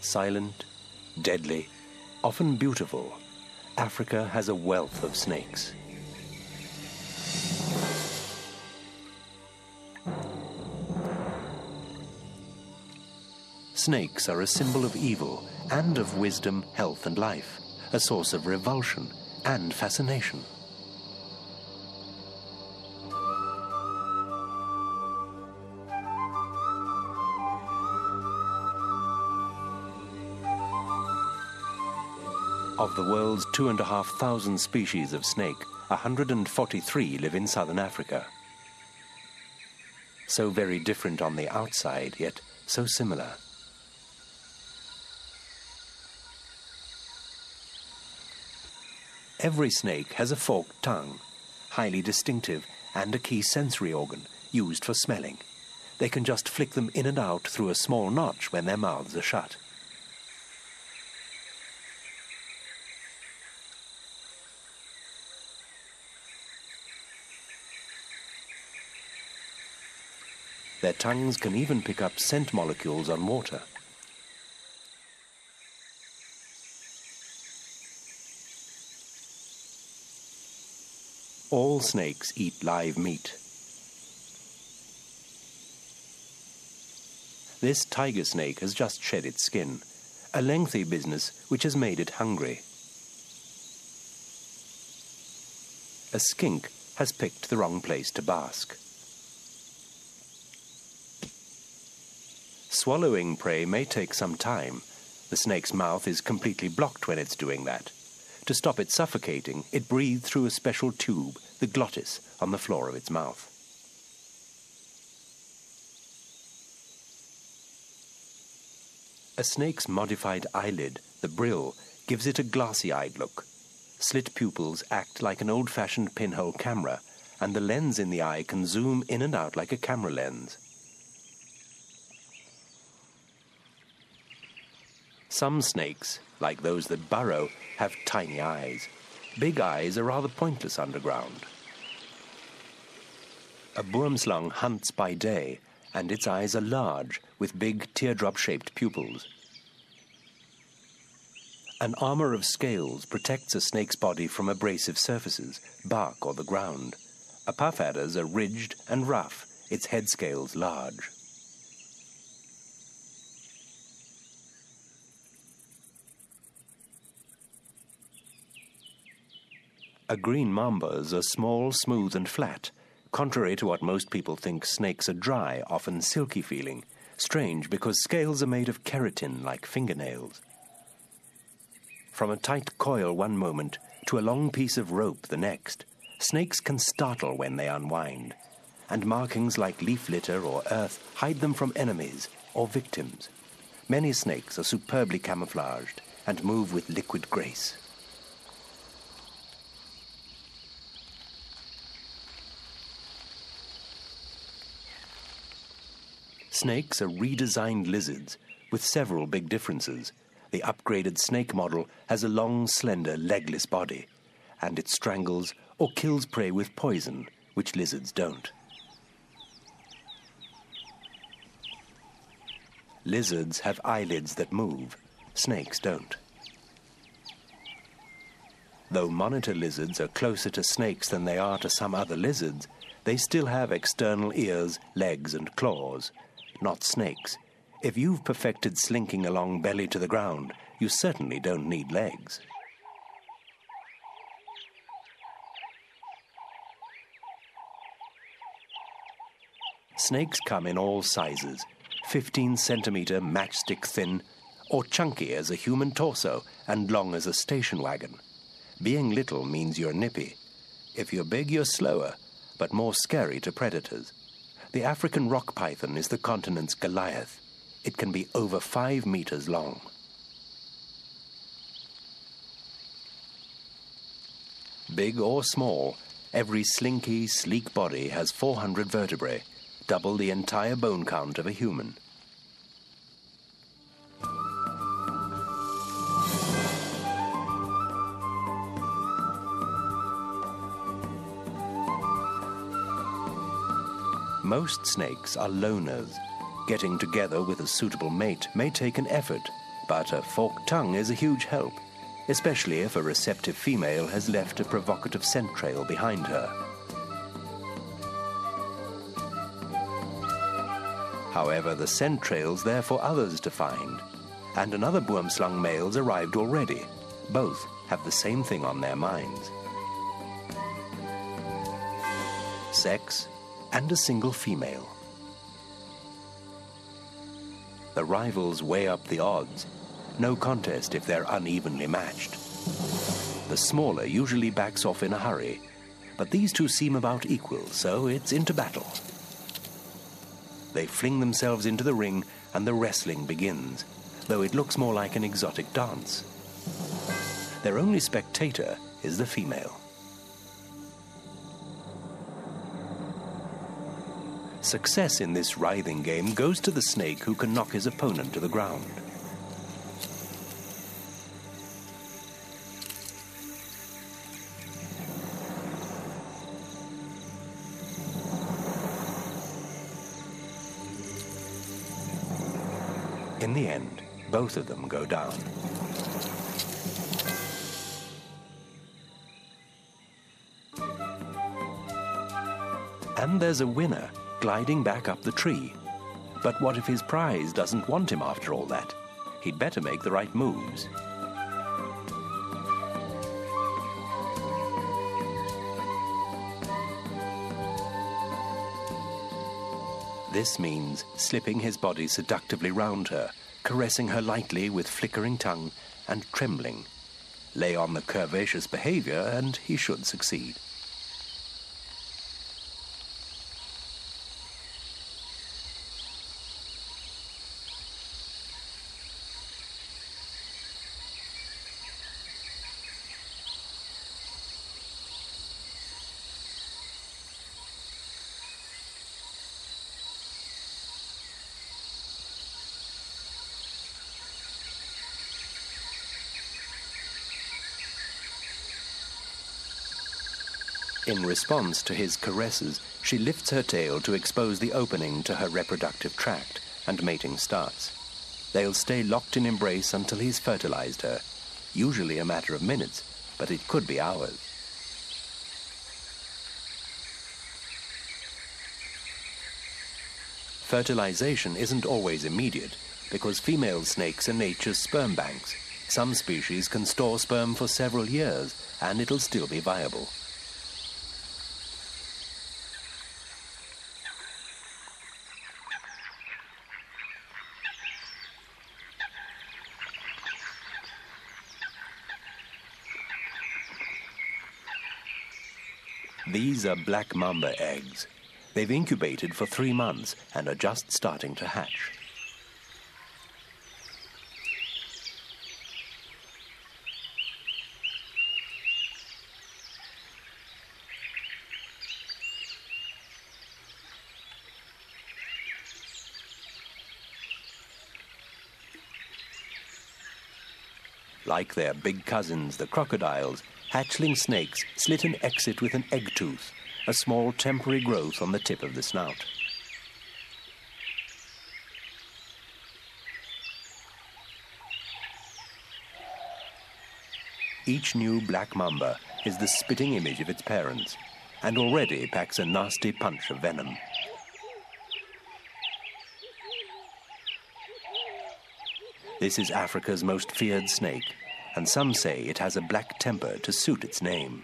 Silent, deadly, often beautiful, Africa has a wealth of snakes. Snakes are a symbol of evil and of wisdom, health and life, a source of revulsion and fascination. Of the world's 2,500 species of snake, 143 live in southern Africa. So very different on the outside, yet so similar. Every snake has a forked tongue, highly distinctive, and a key sensory organ used for smelling. They can just flick them in and out through a small notch when their mouths are shut. Their tongues can even pick up scent molecules on water. All snakes eat live meat. This tiger snake has just shed its skin, a lengthy business which has made it hungry. A skink has picked the wrong place to bask. Swallowing prey may take some time. The snake's mouth is completely blocked when it's doing that. To stop it suffocating, it breathes through a special tube, the glottis, on the floor of its mouth. A snake's modified eyelid, the brill, gives it a glassy-eyed look. Slit pupils act like an old-fashioned pinhole camera, and the lens in the eye can zoom in and out like a camera lens. Some snakes, like those that burrow, have tiny eyes. Big eyes are rather pointless underground. A boomslang hunts by day, and its eyes are large, with big teardrop-shaped pupils. An armor of scales protects a snake's body from abrasive surfaces, bark or the ground. A puff adder's are ridged and rough, its head scales large. A green mamba's are small, smooth and flat. Contrary to what most people think, snakes are dry, often silky feeling. Strange, because scales are made of keratin like fingernails. From a tight coil one moment to a long piece of rope the next, snakes can startle when they unwind, and markings like leaf litter or earth hide them from enemies or victims. Many snakes are superbly camouflaged and move with liquid grace. Snakes are redesigned lizards with several big differences. The upgraded snake model has a long, slender, legless body, and it strangles or kills prey with poison, which lizards don't. Lizards have eyelids that move. Snakes don't. Though monitor lizards are closer to snakes than they are to some other lizards, they still have external ears, legs, and claws. Not snakes. If you've perfected slinking along belly to the ground, you certainly don't need legs. Snakes come in all sizes, 15-centimeter matchstick thin, or chunky as a human torso and long as a station wagon. Being little means you're nippy. If you're big, you're slower, but more scary to predators. The African rock python is the continent's Goliath. It can be over 5 meters long. Big or small, every slinky, sleek body has 400 vertebrae, double the entire bone count of a human. Most snakes are loners. Getting together with a suitable mate may take an effort, but a forked tongue is a huge help, especially if a receptive female has left a provocative scent trail behind her. However, the scent trail's there for others to find, and another boomslang male's arrived already. Both have the same thing on their minds: sex and a single female. The rivals weigh up the odds. No contest if they're unevenly matched. The smaller usually backs off in a hurry, but these two seem about equal, so it's into battle. They fling themselves into the ring and the wrestling begins, though it looks more like an exotic dance. Their only spectator is the female. Success in this writhing game goes to the snake who can knock his opponent to the ground. In the end, both of them go down. And there's a winner gliding back up the tree. But what if his prize doesn't want him after all that? He'd better make the right moves. This means slipping his body seductively round her, caressing her lightly with flickering tongue and trembling. Lay on the curvaceous behavior and he should succeed. In response to his caresses, she lifts her tail to expose the opening to her reproductive tract, and mating starts. They'll stay locked in embrace until he's fertilized her, usually a matter of minutes, but it could be hours. Fertilization isn't always immediate, because female snakes are nature's sperm banks. Some species can store sperm for several years, and it'll still be viable. These are black mamba eggs. They've incubated for 3 months and are just starting to hatch. Like their big cousins, the crocodiles, hatchling snakes slit an exit with an egg tooth, a small temporary growth on the tip of the snout. Each new black mamba is the spitting image of its parents, and already packs a nasty punch of venom. This is Africa's most feared snake, and some say it has a black temper to suit its name.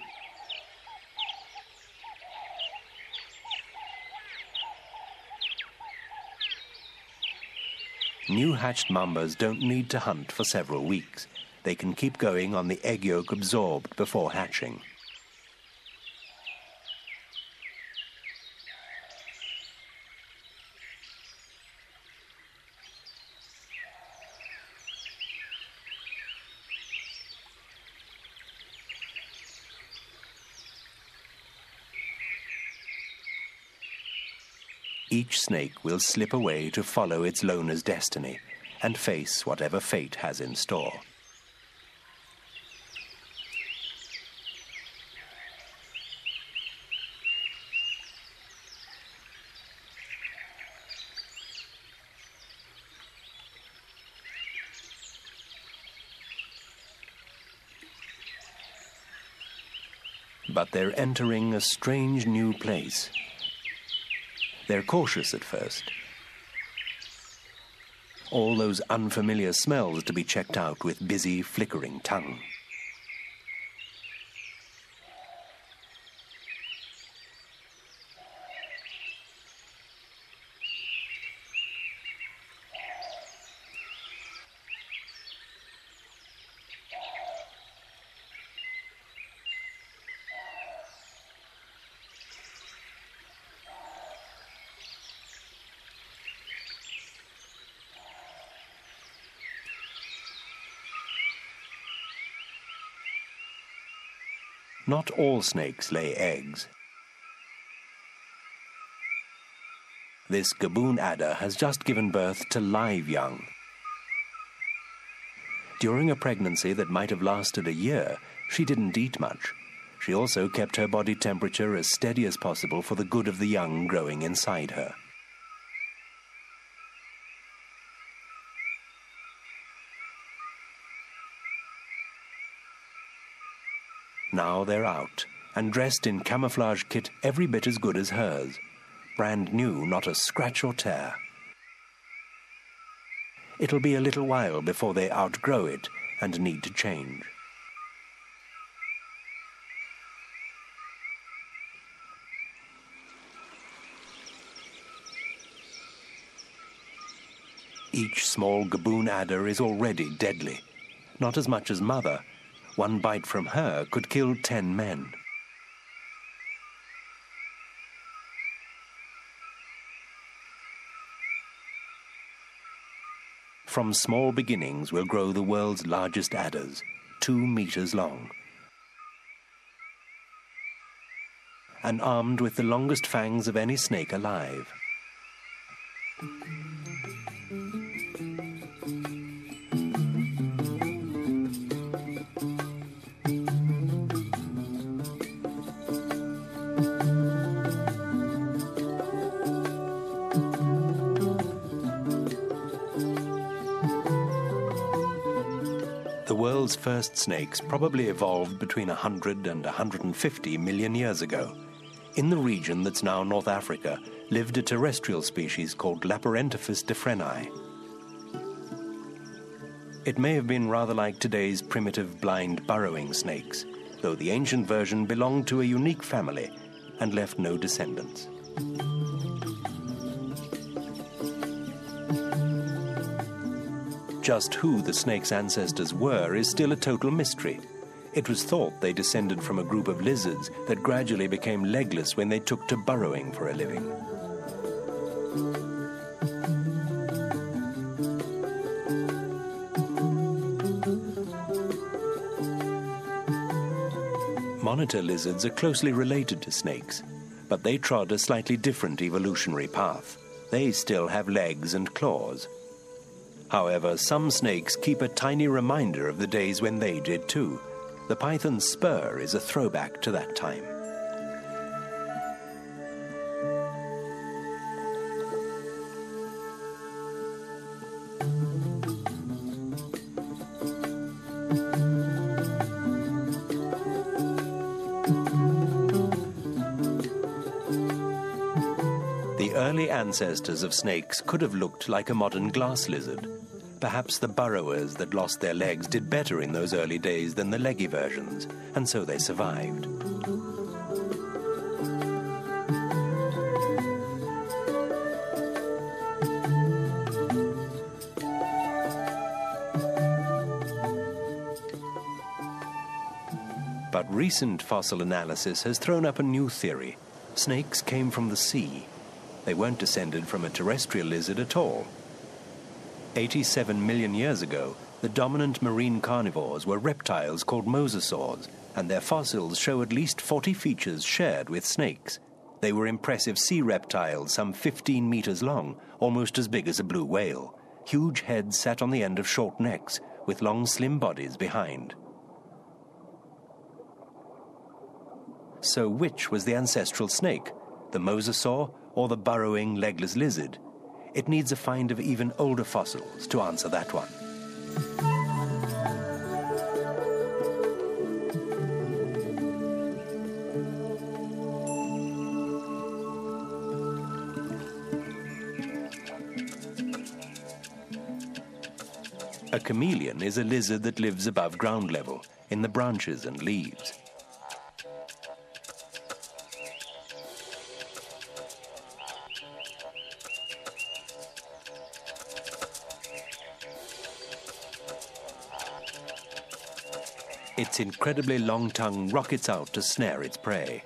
New hatched mambas don't need to hunt for several weeks. They can keep going on the egg yolk absorbed before hatching. Each snake will slip away to follow its loner's destiny and face whatever fate has in store. but they're entering a strange new place. They're cautious at first. All those unfamiliar smells to be checked out with busy, flickering tongue. Not all snakes lay eggs. This gaboon adder has just given birth to live young. During a pregnancy that might have lasted a year, she didn't eat much. She also kept her body temperature as steady as possible for the good of the young growing inside her. Now they're out, and dressed in camouflage kit every bit as good as hers. Brand new, not a scratch or tear. It'll be a little while before they outgrow it and need to change. Each small gaboon adder is already deadly. Not as much as mother. One bite from her could kill 10 men. From small beginnings will grow the world's largest adders, 2 meters long. And armed with the longest fangs of any snake alive. The world's first snakes probably evolved between 100 and 150 million years ago. In the region that's now North Africa lived a terrestrial species called Laparentophis difreni. It may have been rather like today's primitive blind burrowing snakes, though the ancient version belonged to a unique family and left no descendants. Just who the snake's ancestors were is still a total mystery. It was thought they descended from a group of lizards that gradually became legless when they took to burrowing for a living. Monitor lizards are closely related to snakes, but they trod a slightly different evolutionary path. They still have legs and claws. However, some snakes keep a tiny reminder of the days when they did too. The python's spur is a throwback to that time. The early ancestors of snakes could have looked like a modern glass lizard. Perhaps the burrowers that lost their legs did better in those early days than the leggy versions, and so they survived. But recent fossil analysis has thrown up a new theory. Snakes came from the sea. They weren't descended from a terrestrial lizard at all. 87 million years ago, the dominant marine carnivores were reptiles called mosasaurs, and their fossils show at least 40 features shared with snakes. They were impressive sea reptiles, some 15 meters long, almost as big as a blue whale. Huge heads sat on the end of short necks, with long, slim bodies behind. So which was the ancestral snake, the mosasaur or the burrowing legless lizard? It needs a find of even older fossils to answer that one. A chameleon is a lizard that lives above ground level, in the branches and leaves. Its incredibly long tongue rockets out to snare its prey.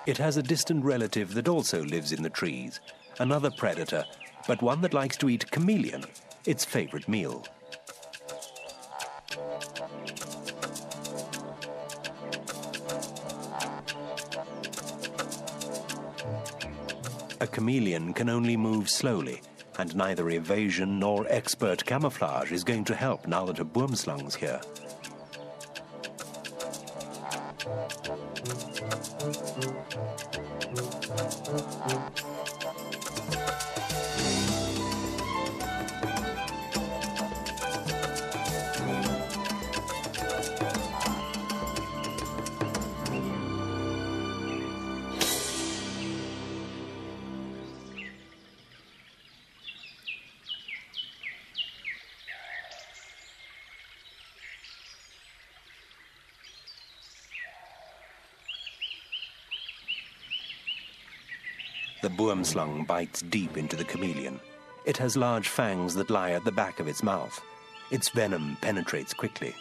It has a distant relative that also lives in the trees, another predator, but one that likes to eat chameleon, its favorite meal. A chameleon can only move slowly, and neither evasion nor expert camouflage is going to help now that a boomslang's here. The boomslang bites deep into the chameleon. It has large fangs that lie at the back of its mouth. Its venom penetrates quickly.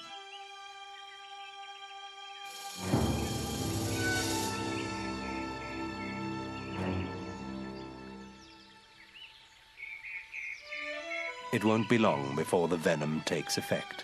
It won't be long before the venom takes effect.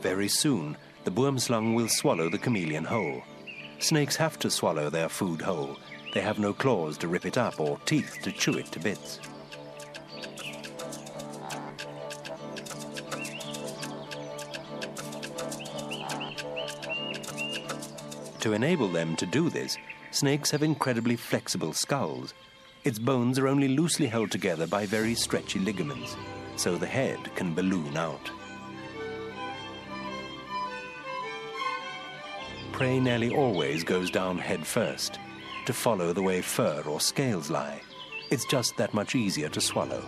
Very soon, the boomslang will swallow the chameleon whole. Snakes have to swallow their food whole. They have no claws to rip it up or teeth to chew it to bits. To enable them to do this, snakes have incredibly flexible skulls. Its bones are only loosely held together by very stretchy ligaments, so the head can balloon out. Prey nearly always goes down head first, to follow the way fur or scales lie. It's just that much easier to swallow.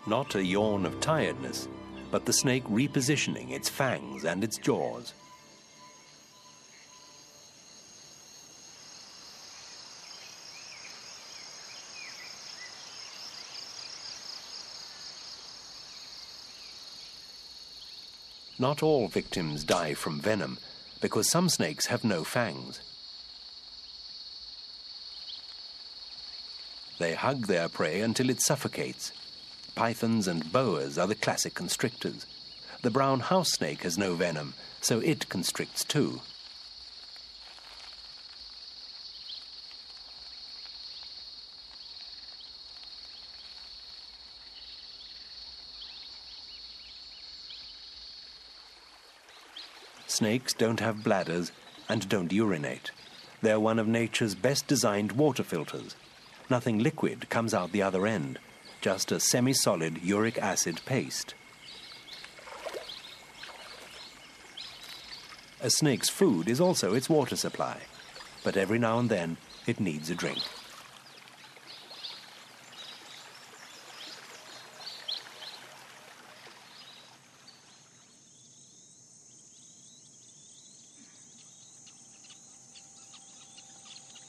Not a yawn of tiredness, but the snake repositioning its fangs and its jaws. Not all victims die from venom, because some snakes have no fangs. They hug their prey until it suffocates. Pythons and boas are the classic constrictors. The brown house snake has no venom, so it constricts too. Snakes don't have bladders and don't urinate. They're one of nature's best designed water filters. Nothing liquid comes out the other end, just a semi-solid uric acid paste. A snake's food is also its water supply, but every now and then it needs a drink.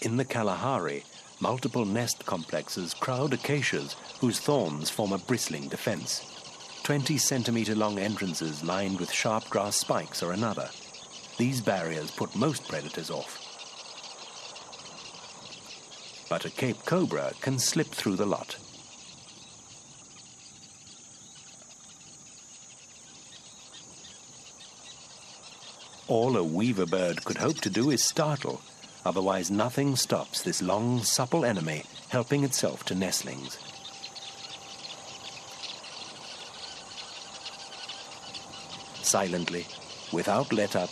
In the Kalahari, multiple nest complexes crowd acacias whose thorns form a bristling defense. 20-centimeter-long entrances lined with sharp grass spikes are another. These barriers put most predators off. But a Cape cobra can slip through the lot. All a weaver bird could hope to do is startle, otherwise nothing stops this long, supple enemy helping itself to nestlings. Silently, without let-up,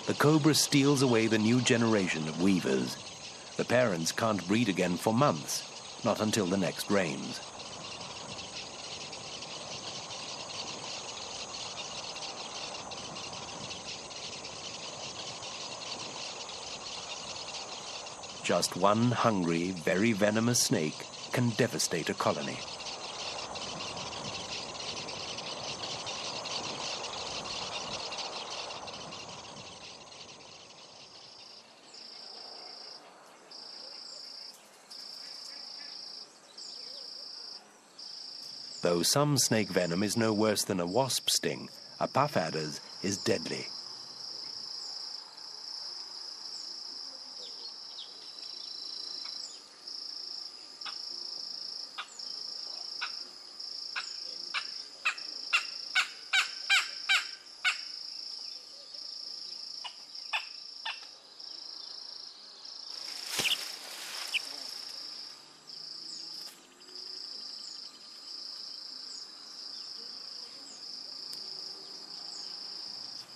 the cobra steals away the new generation of weavers. The parents can't breed again for months, not until the next rains. Just one hungry, very venomous snake can devastate a colony. Though some snake venom is no worse than a wasp sting, a puff adder's is deadly.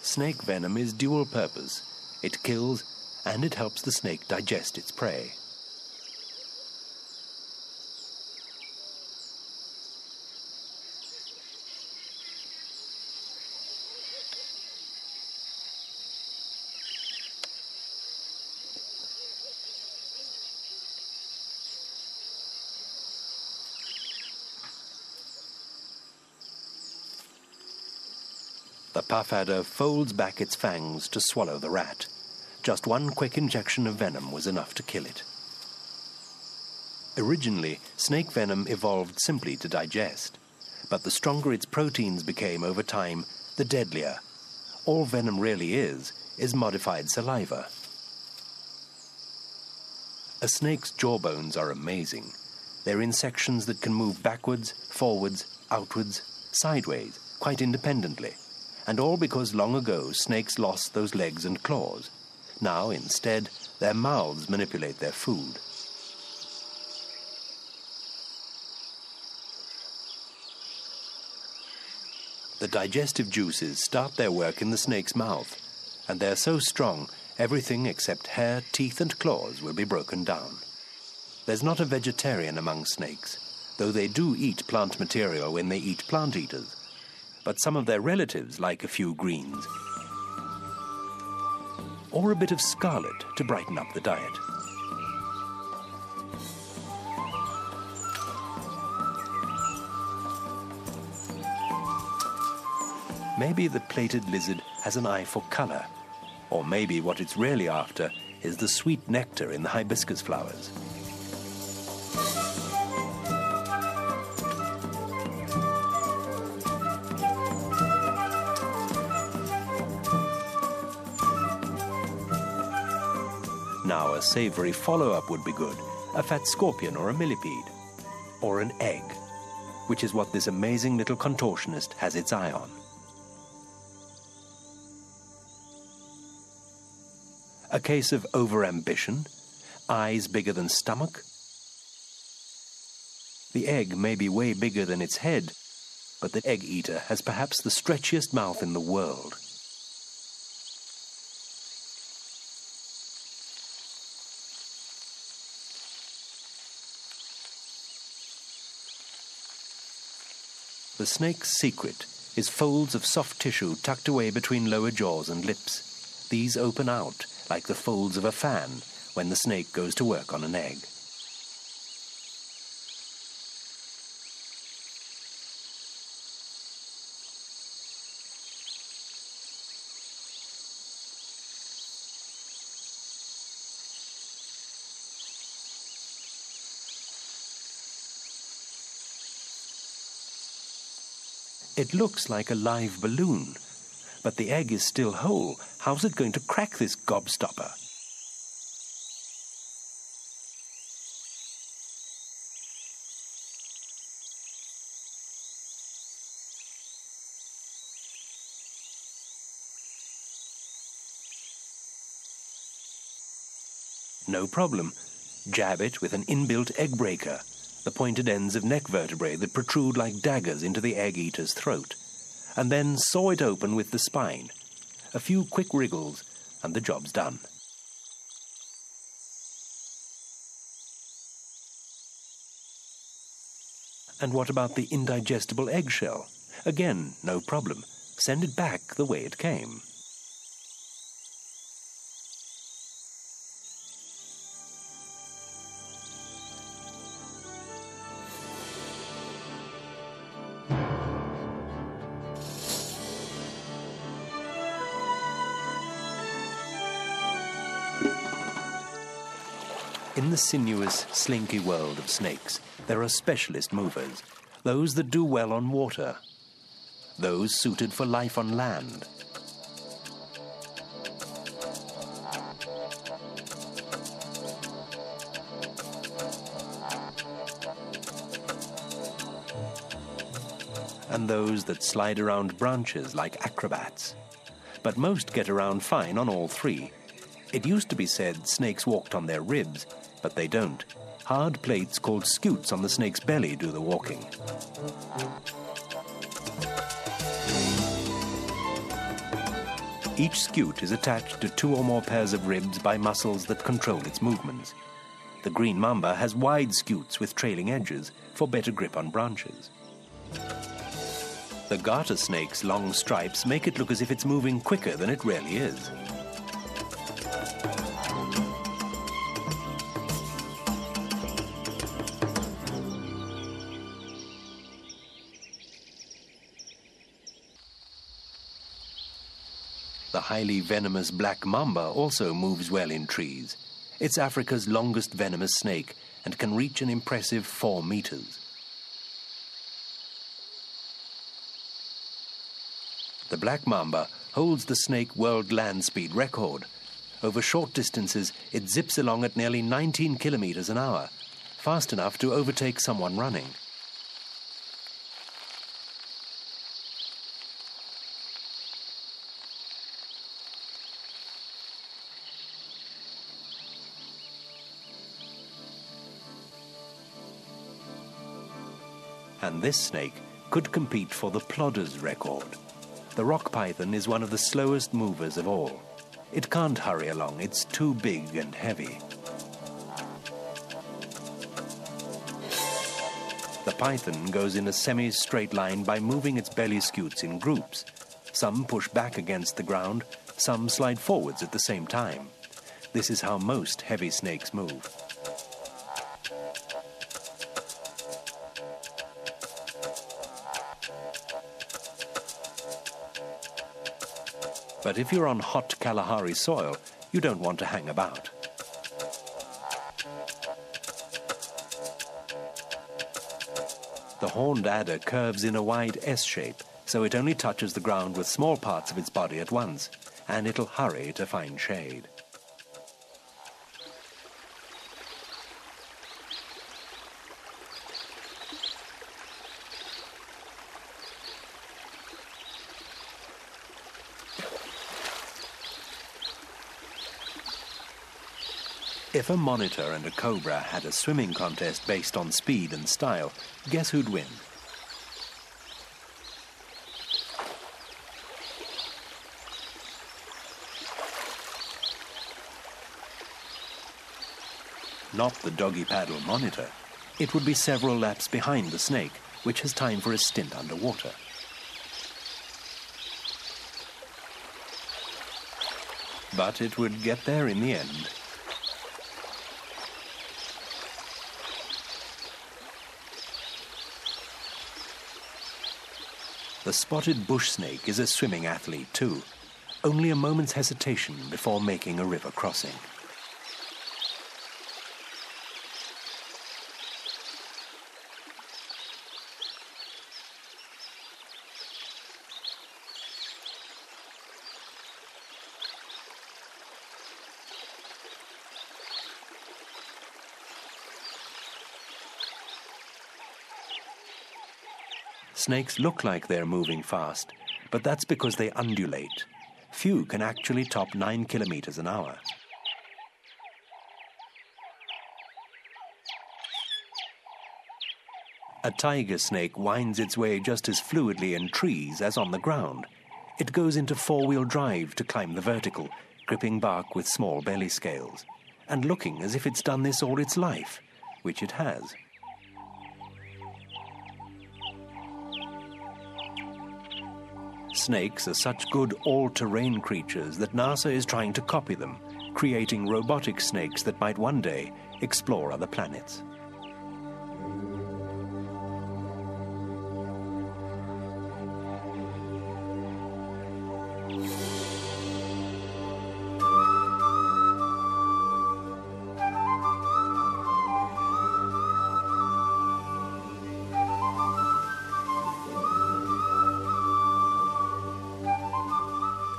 Snake venom is dual purpose. It kills and it helps the snake digest its prey. The puff adder folds back its fangs to swallow the rat. Just one quick injection of venom was enough to kill it. Originally, snake venom evolved simply to digest, but the stronger its proteins became over time, the deadlier. All venom really is modified saliva. A snake's jawbones are amazing. They're in sections that can move backwards, forwards, outwards, sideways, quite independently. And all because long ago snakes lost those legs and claws. Now, instead, their mouths manipulate their food. The digestive juices start their work in the snake's mouth, and they're so strong, everything except hair, teeth, and claws will be broken down. There's not a vegetarian among snakes, though they do eat plant material when they eat plant eaters. But some of their relatives like a few greens, or a bit of scarlet to brighten up the diet. Maybe the plated lizard has an eye for color, or maybe what it's really after is the sweet nectar in the hibiscus flowers. Now a savory follow-up would be good, a fat scorpion or a millipede, or an egg, which is what this amazing little contortionist has its eye on. A case of overambition, eyes bigger than stomach. The egg may be way bigger than its head, but the egg eater has perhaps the stretchiest mouth in the world. The snake's secret is folds of soft tissue tucked away between lower jaws and lips. These open out like the folds of a fan when the snake goes to work on an egg. It looks like a live balloon, but the egg is still whole. How's it going to crack this gobstopper? No problem. Jab it with an inbuilt egg breaker, the pointed ends of neck vertebrae that protrude like daggers into the egg-eater's throat, and then saw it open with the spine. A few quick wriggles, and the job's done. And what about the indigestible eggshell? Again, no problem. Send it back the way it came. In the sinuous, slinky world of snakes, there are specialist movers, those that do well on water, those suited for life on land. And those that slide around branches like acrobats. But most get around fine on all three. It used to be said snakes walked on their ribs, but they don't. Hard plates called scutes on the snake's belly do the walking. Each scute is attached to 2 or more pairs of ribs by muscles that control its movements. The green mamba has wide scutes with trailing edges for better grip on branches. The garter snake's long stripes make it look as if it's moving quicker than it really is. The highly venomous black mamba also moves well in trees. It's Africa's longest venomous snake and can reach an impressive 4 meters. The black mamba holds the snake world land speed record. Over short distances, it zips along at nearly 19 kilometers an hour, fast enough to overtake someone running. And this snake could compete for the plodder's record. The rock python is one of the slowest movers of all. It can't hurry along, it's too big and heavy. The python goes in a semi-straight line by moving its belly scutes in groups. Some push back against the ground, some slide forwards at the same time. This is how most heavy snakes move. But if you're on hot Kalahari soil, you don't want to hang about. The horned adder curves in a wide S shape, so it only touches the ground with small parts of its body at once, and it'll hurry to find shade. If a monitor and a cobra had a swimming contest based on speed and style, guess who'd win? Not the doggy paddle monitor. It would be several laps behind the snake, which has time for a stint underwater. But it would get there in the end. The spotted bush snake is a swimming athlete too. Only a moment's hesitation before making a river crossing. Snakes look like they're moving fast, but that's because they undulate. Few can actually top 9 kilometers an hour. A tiger snake winds its way just as fluidly in trees as on the ground. It goes into four-wheel drive to climb the vertical, gripping bark with small belly scales, and looking as if it's done this all its life, which it has. Snakes are such good all-terrain creatures that NASA is trying to copy them, creating robotic snakes that might one day explore other planets.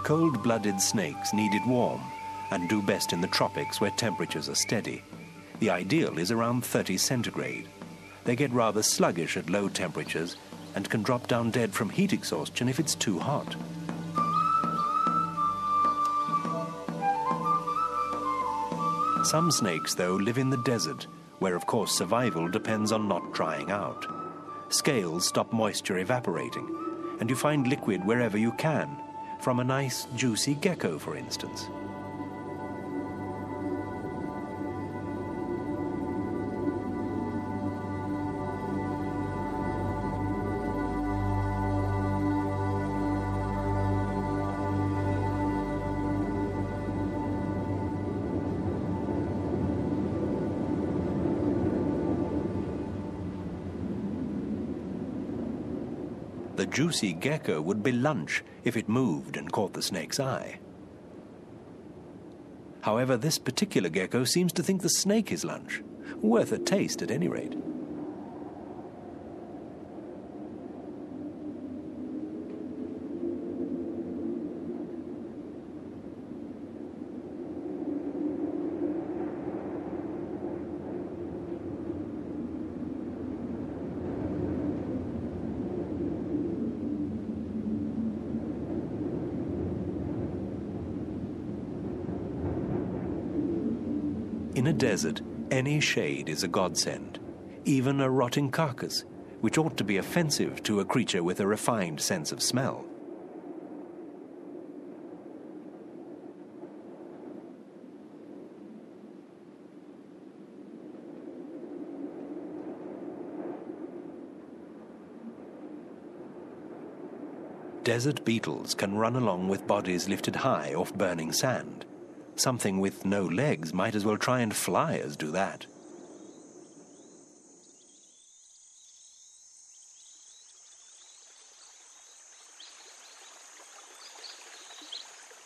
Cold-blooded snakes need it warm and do best in the tropics where temperatures are steady. The ideal is around 30 centigrade. They get rather sluggish at low temperatures and can drop down dead from heat exhaustion if it's too hot. Some snakes, though, live in the desert, where of course survival depends on not drying out. Scales stop moisture evaporating, and you find liquid wherever you can, from a nice, juicy gecko, for instance. The juicy gecko would be lunch if it moved and caught the snake's eye. However, this particular gecko seems to think the snake is lunch. Worth a taste at any rate. In a desert, any shade is a godsend, even a rotting carcass, which ought to be offensive to a creature with a refined sense of smell. Desert beetles can run along with bodies lifted high off burning sand. Something with no legs might as well try and fly as do that.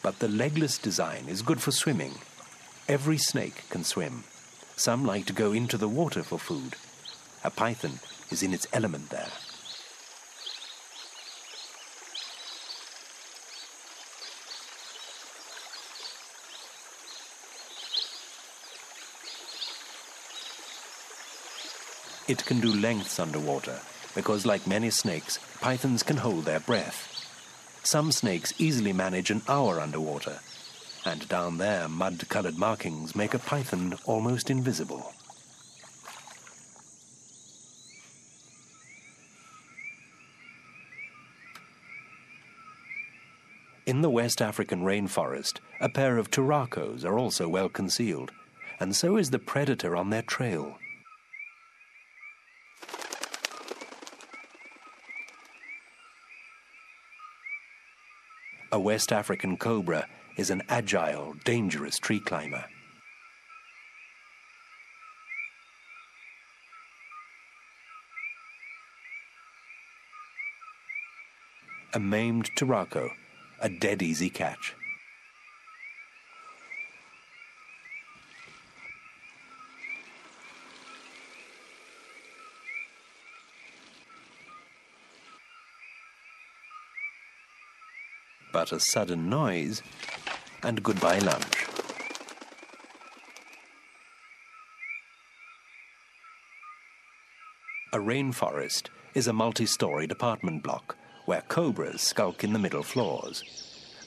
But the legless design is good for swimming. Every snake can swim. Some like to go into the water for food. A python is in its element there. It can do lengths underwater because, like many snakes, pythons can hold their breath. Some snakes easily manage an hour underwater, and down there mud-colored markings make a python almost invisible. In the West African rainforest, a pair of turacos are also well concealed, and so is the predator on their trail. A West African cobra is an agile, dangerous tree climber. A maimed turaco, a dead easy catch. But a sudden noise, and goodbye lunch. A rainforest is a multi-story apartment block where cobras skulk in the middle floors.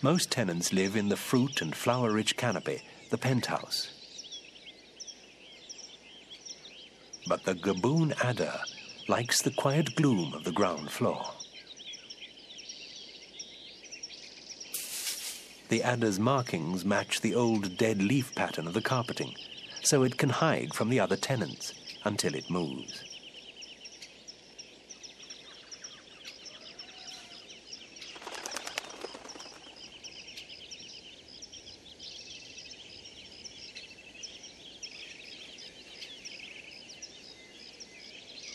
Most tenants live in the fruit and flower-rich canopy, the penthouse. But the gaboon adder likes the quiet gloom of the ground floor. The adder's markings match the old dead leaf pattern of the carpeting, so it can hide from the other tenants until it moves.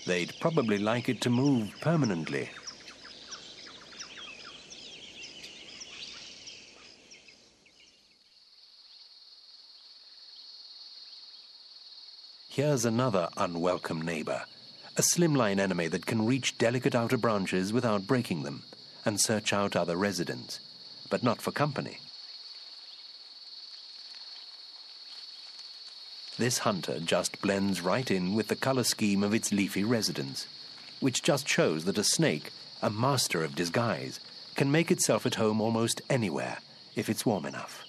They'd probably like it to move permanently. Here's another unwelcome neighbor, a slimline enemy that can reach delicate outer branches without breaking them and search out other residents, but not for company. This hunter just blends right in with the color scheme of its leafy residence, which just shows that a snake, a master of disguise, can make itself at home almost anywhere if it's warm enough.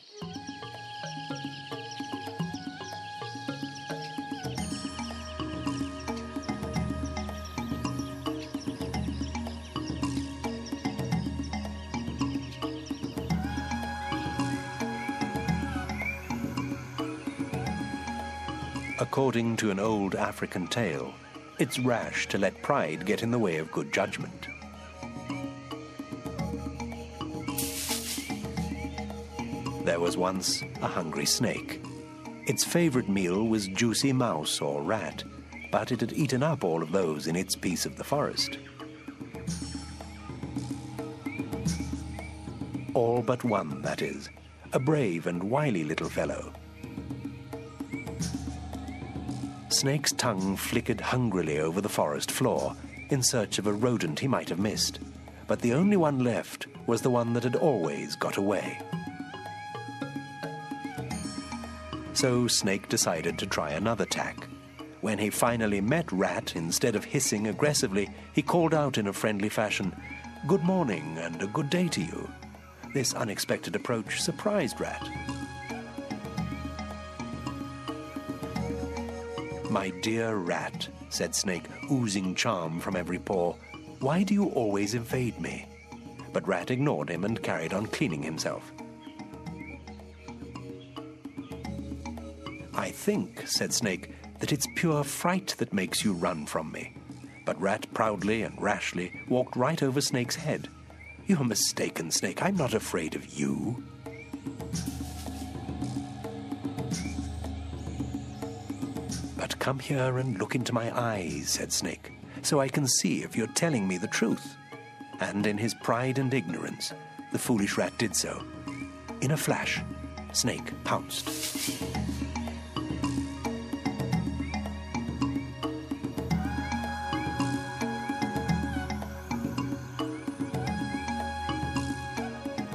According to an old African tale, it's rash to let pride get in the way of good judgment. There was once a hungry snake. Its favorite meal was juicy mouse or rat, but it had eaten up all of those in its piece of the forest. All but one, that is, a brave and wily little fellow. Snake's tongue flickered hungrily over the forest floor in search of a rodent he might have missed, but the only one left was the one that had always got away. So Snake decided to try another tack. When he finally met Rat, instead of hissing aggressively, he called out in a friendly fashion, "Good morning and a good day to you." This unexpected approach surprised Rat. "My dear Rat," said Snake, oozing charm from every pore, "why do you always evade me?" But Rat ignored him and carried on cleaning himself. "I think," said Snake, "that it's pure fright that makes you run from me." But Rat proudly and rashly walked right over Snake's head. "You're mistaken, Snake. I'm not afraid of you." "But come here and look into my eyes," said Snake, "so I can see if you're telling me the truth." And in his pride and ignorance, the foolish Rat did so. In a flash, Snake pounced.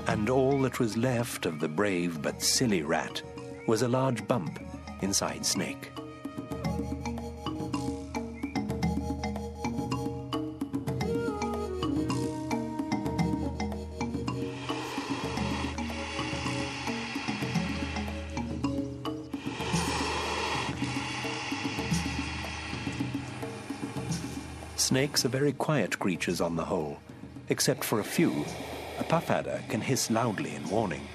And all that was left of the brave but silly Rat was a large bump inside Snake. Snakes are very quiet creatures on the whole, except for a few. A puff adder can hiss loudly in warning.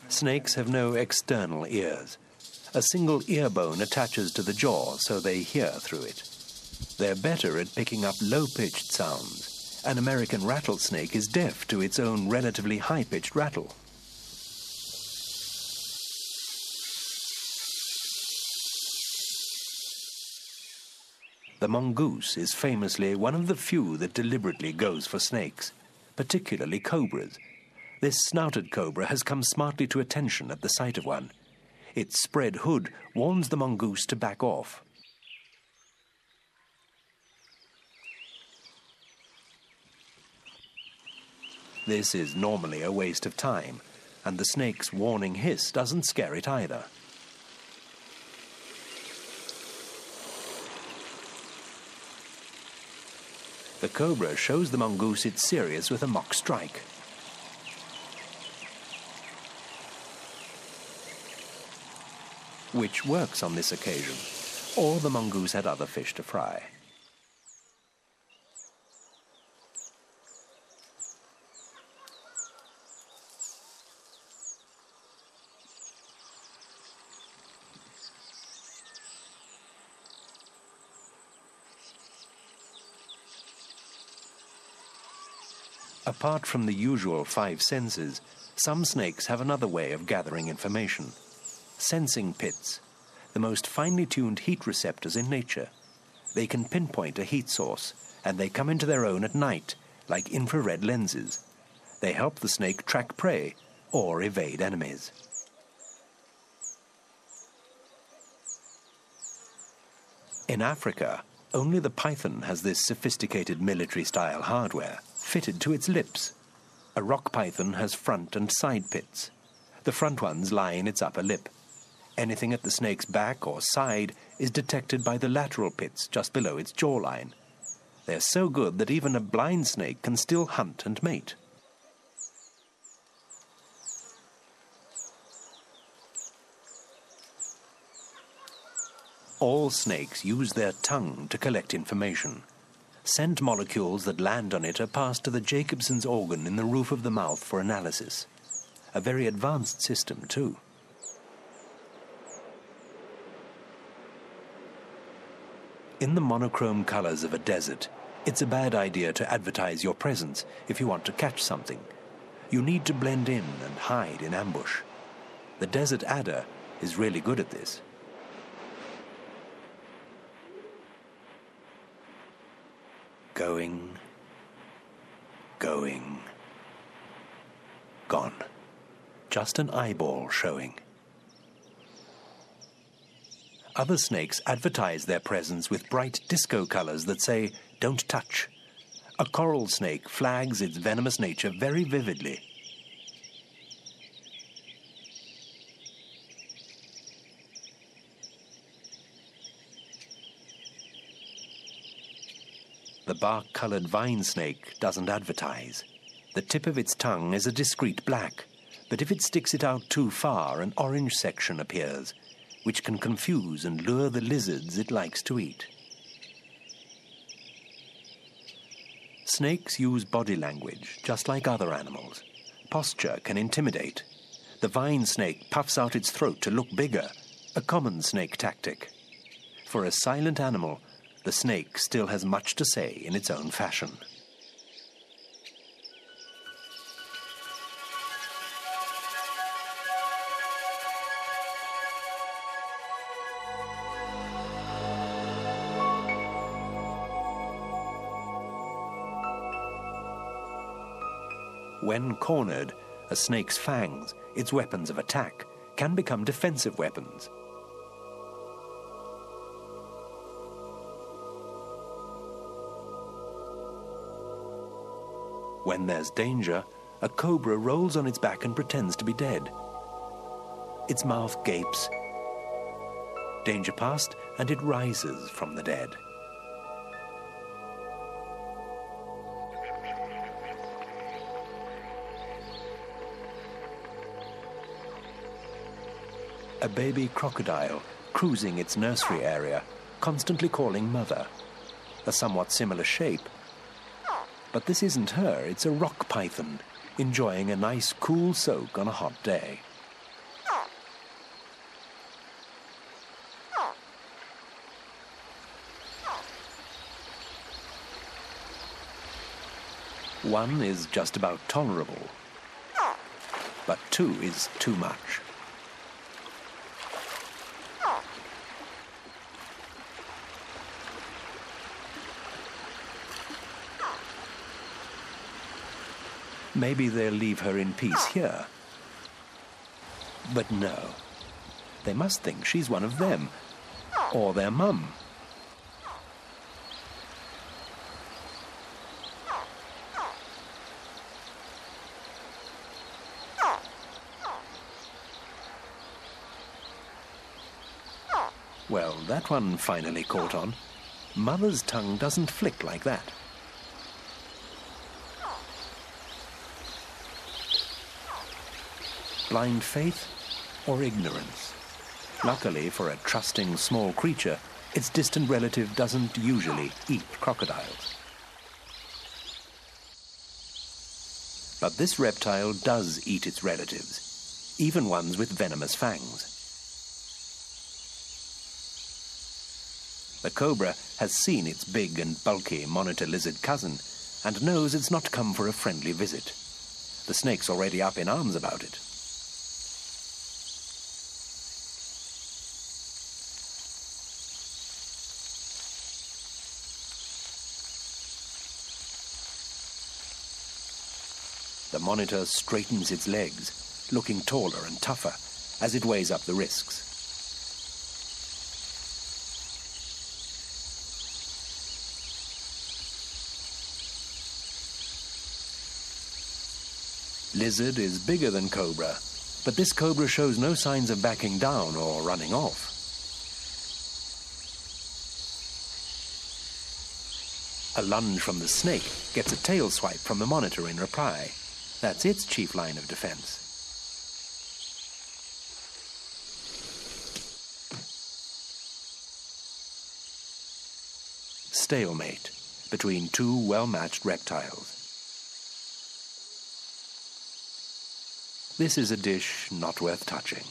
Snakes have no external ears. A single ear bone attaches to the jaw, so they hear through it. They're better at picking up low-pitched sounds. An American rattlesnake is deaf to its own relatively high-pitched rattle. The mongoose is famously one of the few that deliberately goes for snakes, particularly cobras. This snouted cobra has come smartly to attention at the sight of one. Its spread hood warns the mongoose to back off. This is normally a waste of time, and the snake's warning hiss doesn't scare it either. The cobra shows the mongoose it's serious with a mock strike. Which works on this occasion, or the mongoose had other fish to fry. Apart from the usual 5 senses, some snakes have another way of gathering information. Sensing pits, the most finely tuned heat receptors in nature. They can pinpoint a heat source, and they come into their own at night, like infrared lenses. They help the snake track prey or evade enemies. In Africa, only the python has this sophisticated military-style hardware fitted to its lips. A rock python has front and side pits. The front ones lie in its upper lip. Anything at the snake's back or side is detected by the lateral pits just below its jawline. They're so good that even a blind snake can still hunt and mate. All snakes use their tongue to collect information. Scent molecules that land on it are passed to the Jacobson's organ in the roof of the mouth for analysis. A very advanced system, too. In the monochrome colors of a desert, it's a bad idea to advertise your presence if you want to catch something. You need to blend in and hide in ambush. The desert adder is really good at this. Going, gone. Just an eyeball showing. Other snakes advertise their presence with bright disco colors that say, "Don't touch." A coral snake flags its venomous nature very vividly. The bark-colored vine snake doesn't advertise. The tip of its tongue is a discreet black, but if it sticks it out too far, an orange section appears, which can confuse and lure the lizards it likes to eat. Snakes use body language, just like other animals. Posture can intimidate. The vine snake puffs out its throat to look bigger, a common snake tactic. For a silent animal, the snake still has much to say in its own fashion. When cornered, a snake's fangs, its weapons of attack, can become defensive weapons. When there's danger, a cobra rolls on its back and pretends to be dead. Its mouth gapes. Danger past, and it rises from the dead. A baby crocodile cruising its nursery area, constantly calling mother. A somewhat similar shape. But this isn't her, it's a rock python, enjoying a nice cool soak on a hot day. One is just about tolerable, but 2 is too much. Maybe they'll leave her in peace here. But no. They must think she's one of them, or their mum. Well, that one finally caught on. Mother's tongue doesn't flick like that. Blind faith or ignorance? Luckily for a trusting small creature, its distant relative doesn't usually eat crocodiles. But this reptile does eat its relatives, even ones with venomous fangs. The cobra has seen its big and bulky monitor lizard cousin and knows it's not come for a friendly visit. The snake's already up in arms about it. The monitor straightens its legs, looking taller and tougher as it weighs up the risks. Lizard is bigger than cobra, but this cobra shows no signs of backing down or running off. A lunge from the snake gets a tail swipe from the monitor in reply. That's its chief line of defense. Stalemate between two well-matched reptiles. This is a dish not worth touching.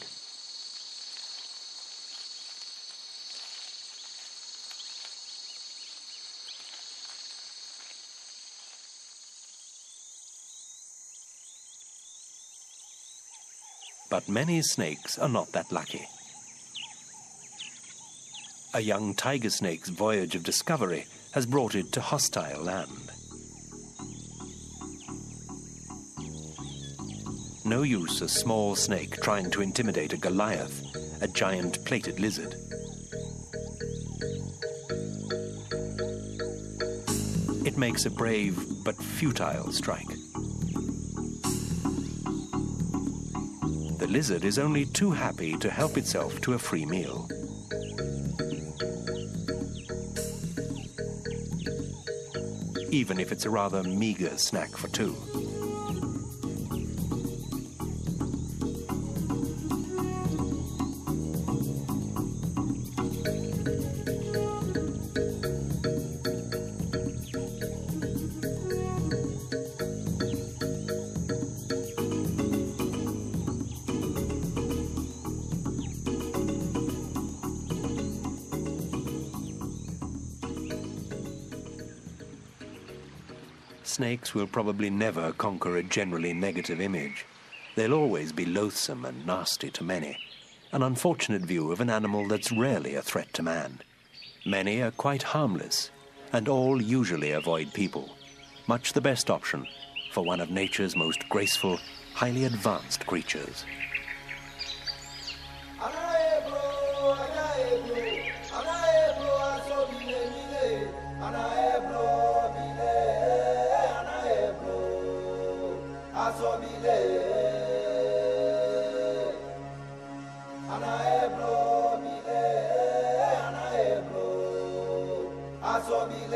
But many snakes are not that lucky. A young tiger snake's voyage of discovery has brought it to hostile land. No use a small snake trying to intimidate a Goliath, a giant plated lizard. It makes a brave but futile strike. The lizard is only too happy to help itself to a free meal. Even if it's a rather meager snack for two. Snakes will probably never conquer a generally negative image. They'll always be loathsome and nasty to many, an unfortunate view of an animal that's rarely a threat to man. Many are quite harmless, and all usually avoid people. Much the best option for one of nature's most graceful, highly advanced creatures. Asobile